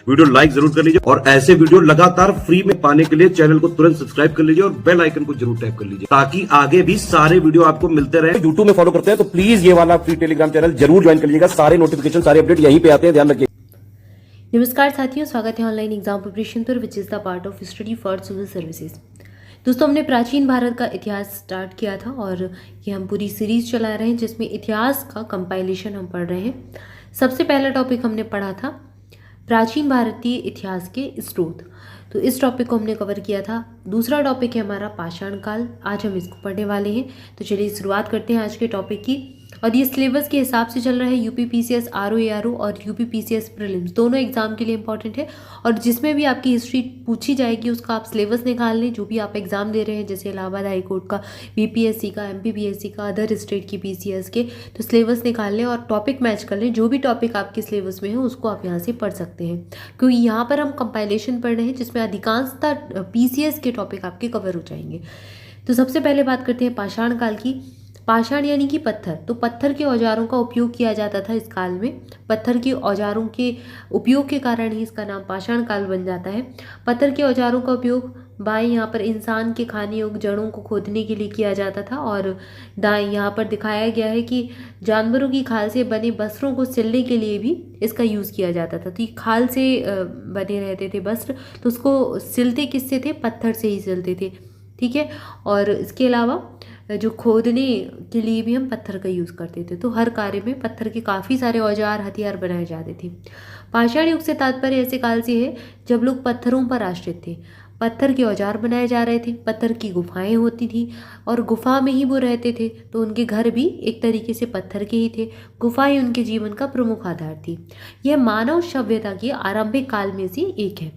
Video like जरूर कर लीजिए और ऐसे वीडियो लगातार फ्री में पाने के लिए चैनल को तुरंत सब्सक्राइब कर लीजिए और बेल आइकन को जरूर टैप कर लीजिए ताकि आगे भी सारे वीडियो आपको मिलते रहे। यूट्यूब में फॉलो करते हैं तो प्लीज ये वाला फ्री टेलीग्राम चैनल जरूर ज्वाइन कर लीजिएगा। सारे नोटिफिकेशन सारे अपडेट यहीं पे आते हैं, ध्यान रखिए। नमस्कार साथियों, स्वागत है ऑनलाइन एग्जाम प्रिपरेशन पर which is the part of study for civil services. दोस्तों, हमने प्राचीन भारत का इतिहास स्टार्ट किया था और ये हम पूरी सीरीज चला रहे हैं जिसमें इतिहास का कंपाइलेशन हम पढ़ रहे हैं। सबसे पहला टॉपिक हमने पढ़ा था प्राचीन भारतीय इतिहास के स्रोत, तो इस टॉपिक को हमने कवर किया था। दूसरा टॉपिक है हमारा पाषाण काल, आज हम इसको पढ़ने वाले हैं। तो चलिए शुरुआत करते हैं आज के टॉपिक की। और ये सिलेबस के हिसाब से चल रहा है। यूपी पीसीएस आरओ और यूपी पीसीएस प्रीलिम्स दोनों एग्जाम के लिए इंपॉर्टेंट है और जिसमें भी आपकी हिस्ट्री पूछी जाएगी उसका आप सिलेबस निकाल लें। जो भी आप एग्जाम दे रहे हैं, जैसे इलाहाबाद हाई कोर्ट का, बीपीएससी का, एमपीपीएससी का, अदर स्टेट की पीसीएस के, तो सिलेबस निकाल लें और टॉपिक मैच कर लें। जो भी टॉपिक आपके सिलेबस में है उसको आप यहाँ से पढ़ सकते हैं, क्योंकि यहाँ पर हम कंपाइलेशन पढ़ रहे हैं जिसमें अधिकांशतः पीसीएस के टॉपिक आपके कवर हो जाएंगे। तो सबसे पहले बात करते हैं पाषाण काल की। पाषाण यानी कि पत्थर, तो पत्थर के औजारों का उपयोग किया जाता था इस काल में। पत्थर के औजारों के उपयोग के कारण ही इसका नाम पाषाण काल बन जाता है। पत्थर के औजारों का उपयोग बाएं यहाँ पर इंसान के खाने योग्य जड़ों को खोदने के लिए किया जाता था और दाएं यहाँ पर दिखाया गया है कि जानवरों की खाल से बने वस्त्रों को सिलने के लिए भी इसका यूज़ किया जाता था। तो ये खाल से बने रहते थे वस्त्र, तो उसको सिलते किससे थे? पत्थर से ही सिलते थे, ठीक है। और इसके अलावा जो खोदने के लिए भी हम पत्थर का यूज़ करते थे। तो हर कार्य में पत्थर के काफ़ी सारे औजार हथियार बनाए जाते थे। पाषाण युग से तात्पर्य ऐसे काल से है जब लोग पत्थरों पर आश्रित थे। पत्थर के औजार बनाए जा रहे थे, पत्थर की गुफाएं होती थी और गुफा में ही वो रहते थे, तो उनके घर भी एक तरीके से पत्थर के ही थे। गुफाएं उनके जीवन का प्रमुख आधार थी। यह मानव सभ्यता के आरंभिक काल में से एक है,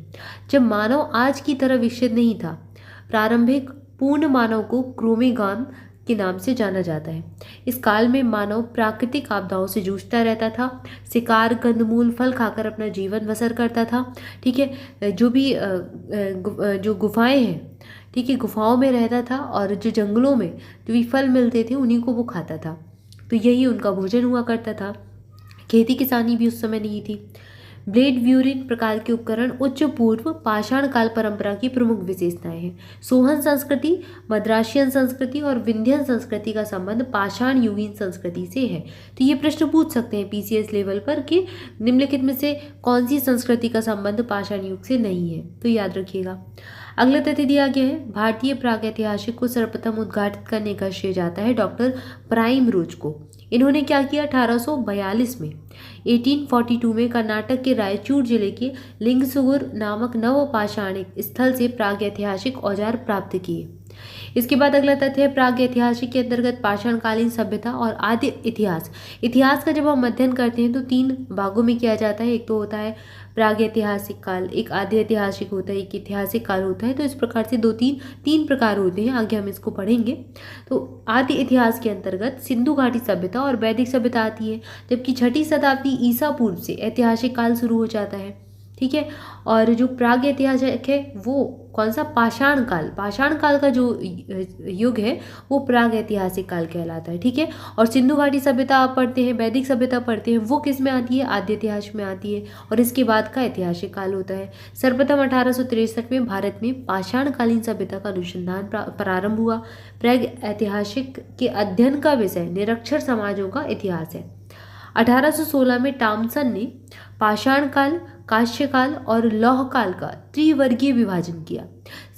जब मानव आज की तरह विकसित नहीं था। प्रारंभिक पूर्ण मानव को क्रोमेगान के नाम से जाना जाता है। इस काल में मानव प्राकृतिक आपदाओं से जूझता रहता था, शिकार, कंदमूल, फल खाकर अपना जीवन बसर करता था, ठीक है। जो भी जो गुफाएं हैं, ठीक है, गुफाओं में रहता था और जो जंगलों में जो भी फल मिलते थे उन्हीं को वो खाता था, तो यही उनका भोजन हुआ करता था। खेती किसानी भी उस समय नहीं थी। ब्लेड व्यूरिन प्रकार के उपकरण उच्च पूर्व पाषाण काल परंपरा की प्रमुख विशेषताएं हैं। सोहन संस्कृति, मद्रासियन संस्कृति और विंध्यन संस्कृति का संबंध पाषाण युगीन संस्कृति से है। तो ये प्रश्न पूछ सकते हैं पीसीएस लेवल पर कि निम्नलिखित में से कौन सी संस्कृति का संबंध पाषाण युग से नहीं है, तो याद रखिएगा। अगला तथ्य दिया गया है, भारतीय प्रागैतिहासिक को सर्वप्रथम उद्घाटित करने का श्रेय जाता है डॉक्टर प्राइम रोज को। इन्होंने क्या किया? 1842 में 1842 में कर्नाटक के रायचूर जिले के लिंगसुगुर नामक नवपाषाणिक स्थल से प्रागैतिहासिक औजार प्राप्त किए। इसके बाद अगला तथ्य है, प्रागैतिहासिक के अंतर्गत पाषाणकालीन सभ्यता और आदि इतिहास। इतिहास का जब हम अध्ययन करते हैं तो 3 भागों में किया जाता है। एक तो होता है प्रागैतिहासिक काल, एक आदि ऐतिहासिक होता है, एक ऐतिहासिक काल होता है। तो इस प्रकार से तीन प्रकार होते हैं, आगे हम इसको पढ़ेंगे। तो आदि इतिहास के अंतर्गत सिंधु घाटी सभ्यता और वैदिक सभ्यता आती है, जबकि 6ठी शताब्दी ईसा पूर्व से ऐतिहासिक काल शुरू हो जाता है, ठीक है। और जो प्रागैतिहासिक है वो कौन सा? पाषाण काल। पाषाण काल का जो युग है वो प्रागैतिहासिक काल कहलाता है, ठीक है। और सिंधु घाटी सभ्यता आप पढ़ते हैं, वैदिक सभ्यता पढ़ते हैं, वो किस में आती है? आद्य इतिहास में आती है और इसके बाद का ऐतिहासिक काल होता है। सर्वप्रथम 1863 में भारत में पाषाणकालीन सभ्यता का अनुसंधान प्रारंभ हुआ। प्रागैतिहासिक के अध्ययन का विषय निरक्षर समाजों का इतिहास है। 1816 में टॉमसन ने पाषाण काल, कांस्य काल और लौह काल का त्रिवर्गीय विभाजन किया।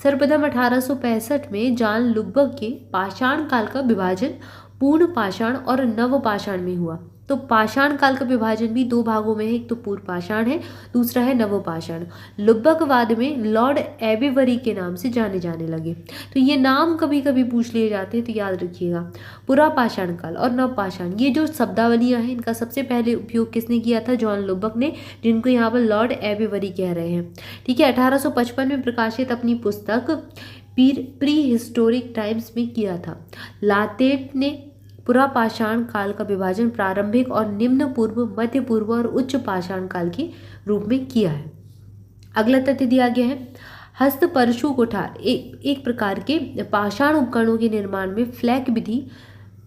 सर्वप्रथम 1865 में जॉन लुबक के पाषाण काल का विभाजन पूर्ण पाषाण और नव पाषाण में हुआ। तो पाषाण काल का विभाजन भी 2 भागों में है, एक तो पूर्व पाषाण है, दूसरा है नव पाषाण। लुबकवाद में लॉर्ड एबेवरी के नाम से जाने लगे। तो ये नाम कभी कभी पूछ लिए जाते हैं, तो याद रखिएगा। पुरा पाषाण काल और नव पाषाण, ये जो शब्दावलियां हैं इनका सबसे पहले उपयोग किसने किया था? जॉन लुबक ने, जिनको यहाँ पर लॉर्ड एबेवरी कह रहे हैं, ठीक है। 1855 में प्रकाशित अपनी पुस्तक प्री हिस्टोरिक टाइम्स में किया था। लातेट ने पुरा पाषाण काल का विभाजन प्रारंभिक और निम्न पूर्व, मध्य पूर्व और उच्च पाषाण काल के रूप में किया है। अगला तथ्य दिया गया है, हस्त परशु कुठार एक प्रकार के पाषाण उपकरणों के निर्माण में फ्लैक विधि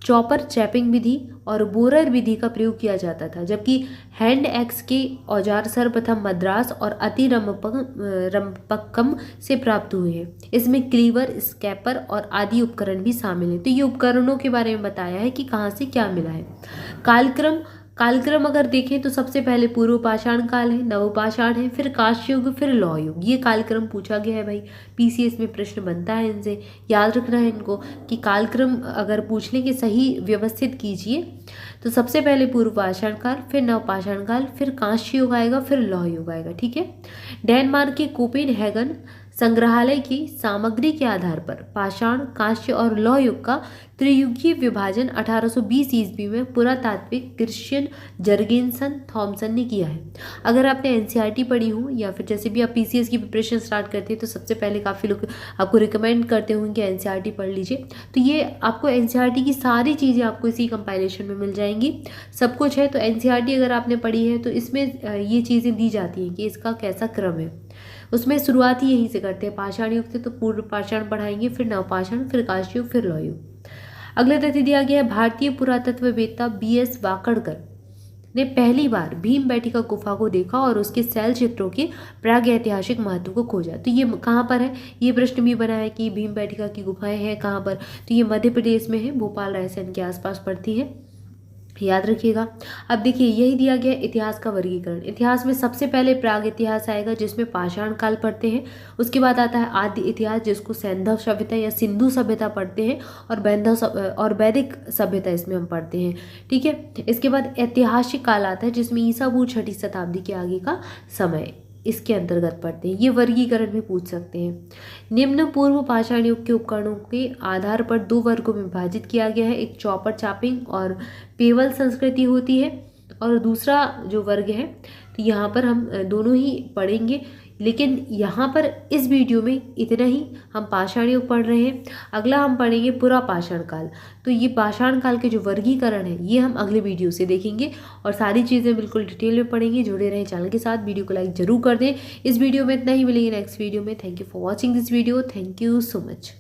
चॉपर चैपिंग विधि और बोरर विधि का प्रयोग किया जाता था, जबकि हैंड एक्स के औजार सर्वप्रथम मद्रास और रंपक्कम से प्राप्त हुए हैं। इसमें क्लीवर, स्कैपर और आदि उपकरण भी शामिल हैं। तो ये उपकरणों के बारे में बताया है कि कहाँ से क्या मिला है। कालक्रम अगर देखें तो सबसे पहले पूर्व पाषाण काल है, नवपाषाण है, फिर कांस्य युग, फिर लौह युग। ये कालक्रम पूछा गया है भाई, पीसीएस में प्रश्न बनता है इनसे, याद रखना है इनको कि कालक्रम अगर पूछ लें कि सही व्यवस्थित कीजिए तो सबसे पहले पूर्व पाषाण काल, फिर नवपाषाण काल, फिर कांस्य युग आएगा, फिर लौह युग आएगा। ठीक है। डेनमार्क के कोपेनहेगन संग्रहालय की सामग्री के आधार पर पाषाण, कांस्य और लौह युग का त्रियुगीय विभाजन 1820 ईस्वी में पुरातात्विक क्रिश्चियन जर्गेनसन थॉमसन ने किया है। अगर आपने एनसीईआरटी पढ़ी हो या फिर जैसे भी आप पीसीएस की प्रिपरेशन स्टार्ट करते हैं तो सबसे पहले काफ़ी लोग आपको रिकमेंड करते होंगे कि एनसीईआरटी पढ़ लीजिए। तो ये आपको एनसीईआरटी की सारी चीज़ें आपको इसी कंपाइलेशन में मिल जाएंगी, सब कुछ है। तो एनसीईआरटी अगर आपने पढ़ी है तो इसमें ये चीज़ें दी जाती हैं कि इसका कैसा क्रम है। उसमें शुरुआत ही यहीं से करते हैं, पाषाण युग से। तो पूर्व पाषाण पढ़ाएंगे, फिर नवपाषाण, फिर कांस्य युग, फिर लौह युग। अगला तथ्य दिया गया है, भारतीय पुरातत्ववेत्ता बीएस वाकड़कर ने पहली बार भीमबेटका गुफा को देखा और उसके शैल चित्रों के प्रागैतिहासिक महत्व को खोजा। तो ये कहाँ पर है, ये प्रश्न भी बना है कि भीमबेटका की गुफाएं हैं कहाँ पर। तो ये मध्य प्रदेश में है, भोपाल रायसेन के आसपास पड़ती है, याद रखिएगा। अब देखिए यही दिया गया इतिहास का वर्गीकरण। इतिहास में सबसे पहले प्राग इतिहास आएगा जिसमें पाषाण काल पढ़ते हैं। उसके बाद आता है आदि इतिहास जिसको सैंधव सभ्यता या सिंधु सभ्यता पढ़ते हैं, और वैदिक सभ्यता इसमें हम पढ़ते हैं। ठीक है। इसके बाद ऐतिहासिक काल आता है जिसमें ईसा पूर्व 6वीं शताब्दी के आगे का समय इसके अंतर्गत पढ़ते हैं। ये वर्गीकरण भी पूछ सकते हैं। निम्न पूर्व पाषाण युग के उपकरणों के आधार पर 2 वर्गों में विभाजित किया गया है। एक चॉपर चापिंग और पेवल संस्कृति होती है, और दूसरा जो वर्ग है तो यहाँ पर हम दोनों ही पढ़ेंगे, लेकिन यहाँ पर इस वीडियो में इतना ही हम पाषाण युग पढ़ रहे हैं। अगला हम पढ़ेंगे पुरा पाषाण काल। तो ये पाषाण काल के जो वर्गीकरण है ये हम अगले वीडियो से देखेंगे और सारी चीज़ें बिल्कुल डिटेल में पढ़ेंगे। जुड़े रहें चैनल के साथ, वीडियो को लाइक जरूर कर दें। इस वीडियो में इतना ही, मिलेंगे नेक्स्ट वीडियो में। Thank you for watching this video. Thank you so much.